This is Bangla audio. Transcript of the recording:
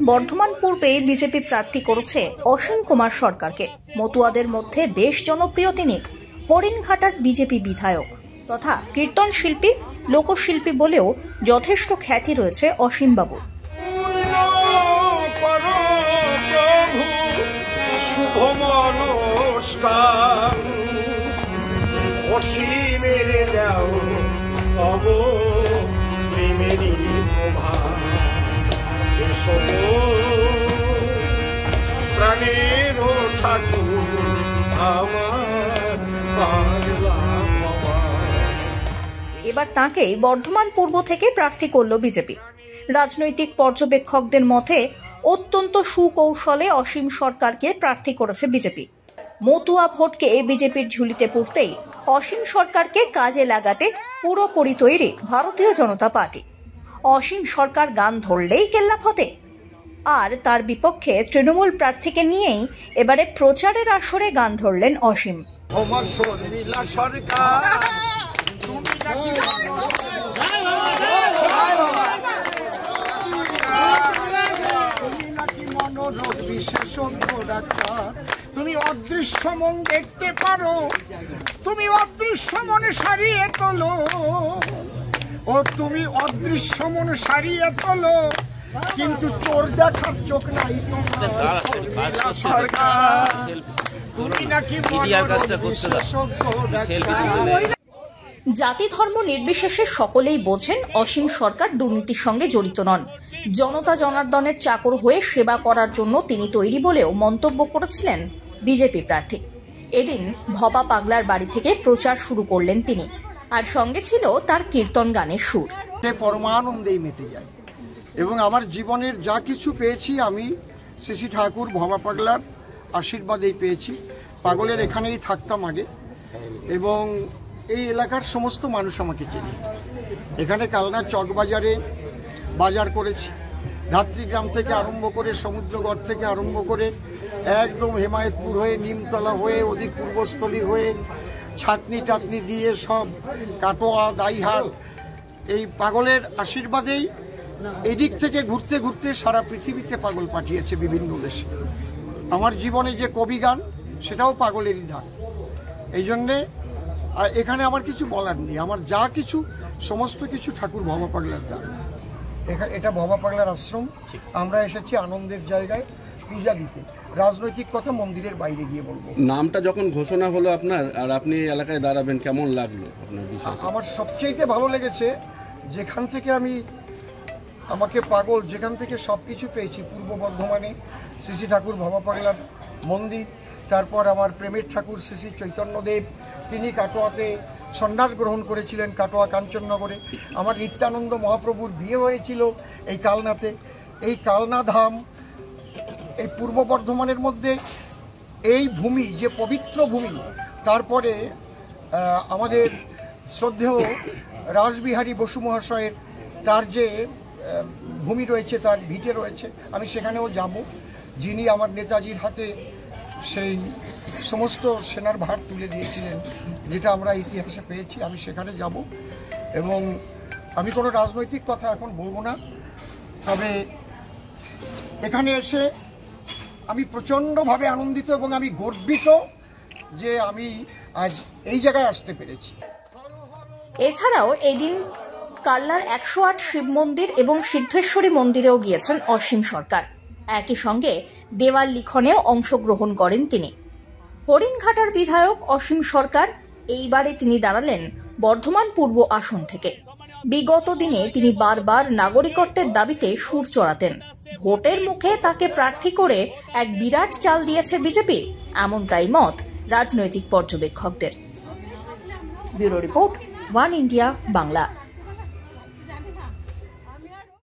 বর্ধমান পূর্বে বিজেপি প্রার্থী করেছে অসীম কুমার সরকারকে। মতুয়াদের মধ্যে বেশ জনপ্রিয় তিনি। হরিণঘাটার বিজেপি বিধায়ক তথা কীর্তন শিল্পী, লোকশিল্পী বলেও যথেষ্ট খ্যাতি রয়েছে অসীম বাবু। এবার তাঁকেই বর্ধমান পূর্ব থেকে প্রার্থী করল বিজেপি। রাজনৈতিক পর্যবেক্ষকদের মতে অত্যন্ত সুকৌশলে অসীম সরকারকে প্রার্থী করেছে বিজেপি। মতুয়া ভোটকে বিজেপির ঝুলিতে পড়তেই অসীম সরকারকে কাজে লাগাতে পুরোপুরি তৈরি ভারতীয় জনতা পার্টি। অসীম সরকার গান ধরলেই কেল্লা ফতে, আর তার বিপক্ষে তৃণমূল প্রার্থীকে নিয়েই এবারে প্রচারের আসরে গান ধরলেন অসীম। তুমি অদৃশ্য মন দেখতে পারো, তুমি অদৃশ্য মনে সারিয়ে তোলো, ও তুমি অদৃশ্য মন সারিয়ে তোলো, কিন্তু তোর দেখার চোখ নাই সরকার, তুমি নাকি জাতি ধর্ম নির্বিশেষে সকলেই বোঝেন অসীম সরকার দুর্নীতির সঙ্গে জড়িত নন। জনতা জনার্দনের চাকর হয়ে সেবা করার জন্য তিনি তৈরি বলেও মন্তব্য করেছিলেন বিজেপি প্রার্থী। এদিন ভবা পাগলার বাড়ি থেকে প্রচার শুরু করলেন তিনি, আর সঙ্গে ছিল তার কীর্তন গানের সুর। পরমানন্দেই মেতে যায় এবং আমার জীবনের যা কিছু পেয়েছি আমি শ্রী ঠাকুর ভবা পাগলার আশীর্বাদেই পেয়েছি। পাগলের এখানেই থাকতাম আগে এবং এই এলাকার সমস্ত মানুষ আমাকে চেনে। এখানে কালনা চকবাজারে বাজার করেছি, ধাত্রীগ্রাম থেকে আরম্ভ করে সমুদ্রগড় থেকে আরম্ভ করে একদম হেমায়তপুর হয়ে নিমতলা হয়ে ওদিক পূর্বস্থলী হয়ে ছাতনি টাতনি দিয়ে সব কাটোয়া দাইহাট, এই পাগলের আশীর্বাদেই এদিক থেকে ঘুরতে ঘুরতে সারা পৃথিবীতে পাগল পাঠিয়েছে বিভিন্ন দেশে। আমার জীবনে যে কবি গান সেটাও পাগলেরই দান। এই জন্যে এখানে আমার কিছু বলার নেই, আমার যা কিছু সমস্ত কিছু ঠাকুর ভবা পাগলার দান। এটা ভবা পাগলার আশ্রম। আমরা এসেছি আনন্দের জায়গায় পূজা দিতে। রাজনৈতিক কথা মন্দিরের বাইরে গিয়ে বলবো। নামটা যখন ঘোষণা হলো আপনার, আর আপনি এলাকায় দাঁড়াবেন, কেমন লাগলো আপনার? আমার সবচেয়ে ভালো লেগেছে যেখান থেকে আমাকে পাগল যেখান থেকে সব কিছু পেয়েছি, পূর্ব বর্ধমানে শ্রী ঠাকুর ভবা পাগলার মন্দির, তারপর আমার প্রেমের ঠাকুর শ্রী চৈতন্যদেব, তিনি কাটোয়াতে সন্ন্যাস গ্রহণ করেছিলেন, কাটোয়া কাঞ্চননগরে। আমার নিত্যানন্দ মহাপ্রভুর বিয়ে হয়েছিল এই কালনাতে। এই কালনা ধাম এই পূর্ব বর্ধমানের মধ্যে এই ভূমি যে পবিত্র ভূমি, তারপরে আমাদের শ্রদ্ধেয় রাসবিহারী বসু মহাশয়ের তার যে ভূমি রয়েছে, তার ভিটে রয়েছে, আমি সেখানেও যাব। যিনি আমার নেতাজির হাতে সেই সমস্ত সেনার ভার তুলে দিয়েছিলেন, যেটা আমরা ইতিহাসে পেয়েছি, আমি সেখানে যাব। এবং আমি কোনো রাজনৈতিক কথা এখন বলবো না, তবে এখানে এসে আমি প্রচণ্ডভাবে আনন্দিত এবং আমি গর্বিত যে আমি আজ এই জায়গায় আসতে পেরেছি। এছাড়াও এদিন কালনার 108 শিব মন্দির এবং সিদ্ধেশ্বরী মন্দিরেও গিয়েছেন অসীম সরকার। একই সঙ্গে দেওয়াল লিখনেও অংশগ্রহণ করেন তিনি। হরিণঘাটার বিধায়ক অসীম সরকার এইবারে তিনি দাঁড়ালেন বর্ধমান পূর্ব আসন থেকে। বিগত দিনে তিনি বারবার নাগরিকত্বের দাবিতে সুর চড়াতেন। ভোটের মুখে তাকে প্রার্থী করে এক বিরাট চাল দিয়েছে বিজেপি, এমনটাই মত রাজনৈতিক পর্যবেক্ষকদের। Bureau report, one India Bangla.